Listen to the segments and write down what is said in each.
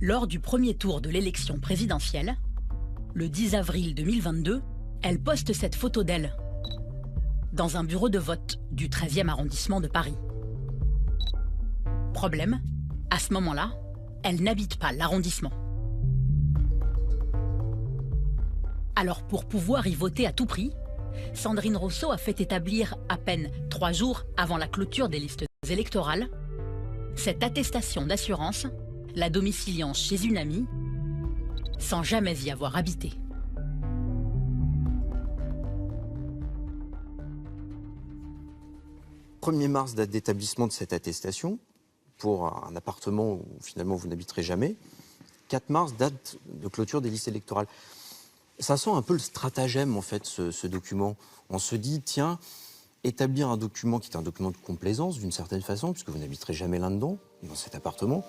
Lors du premier tour de l'élection présidentielle, le 10 avril 2022, elle poste cette photo d'elle dans un bureau de vote du 13e arrondissement de Paris. Problème, à ce moment-là, elle n'habite pas l'arrondissement. Alors pour pouvoir y voter à tout prix, Sandrine Rousseau a fait établir à peine 3 jours avant la clôture des listes électorales cette attestation d'assurance, la domiciliant chez une amie, sans jamais y avoir habité. « 1er mars, date d'établissement de cette attestation, pour un appartement où finalement vous n'habiterez jamais. 4 mars, date de clôture des listes électorales. » Ça sent un peu le stratagème, en fait, ce document. On se dit, tiens, établir un document qui est un document de complaisance, d'une certaine façon, puisque vous n'habiterez jamais là-dedans, dans cet appartement,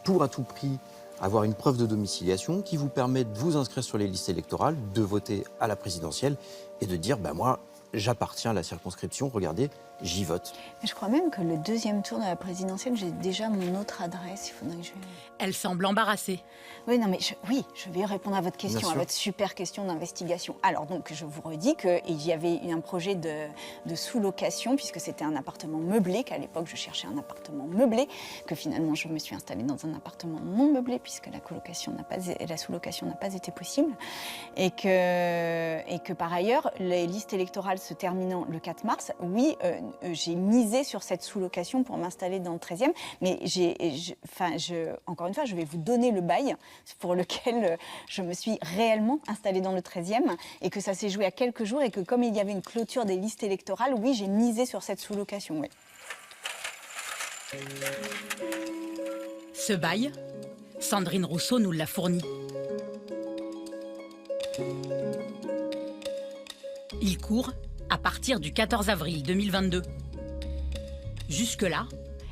pour à tout prix avoir une preuve de domiciliation qui vous permet de vous inscrire sur les listes électorales, de voter à la présidentielle et de dire, moi, j'appartiens à la circonscription, regardez, j'y vote. Mais je crois même que le deuxième tour de la présidentielle, j'ai déjà mon autre adresse. Il faudrait que je... Elle semble embarrassée. Oui, non, mais je vais répondre à votre question, à votre super question d'investigation. Alors donc, je vous redis qu'il y avait un projet de sous-location, puisque c'était un appartement meublé, qu'à l'époque, je cherchais un appartement meublé, que finalement, je me suis installée dans un appartement non meublé, puisque la sous-location n'a pas été possible. Et que par ailleurs, les listes électorales se terminant le 4 mars, oui, j'ai misé sur cette sous-location pour m'installer dans le 13e, mais encore une fois, je vais vous donner le bail pour lequel je me suis réellement installée dans le 13e et que ça s'est joué à quelques jours et que comme il y avait une clôture des listes électorales, oui, j'ai misé sur cette sous-location, oui. Ce bail, Sandrine Rousseau nous l'a fourni. Il court à partir du 14 avril 2022. Jusque-là,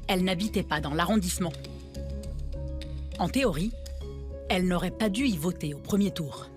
elle n'habitait pas dans l'arrondissement. En théorie, elle n'aurait pas dû y voter au premier tour.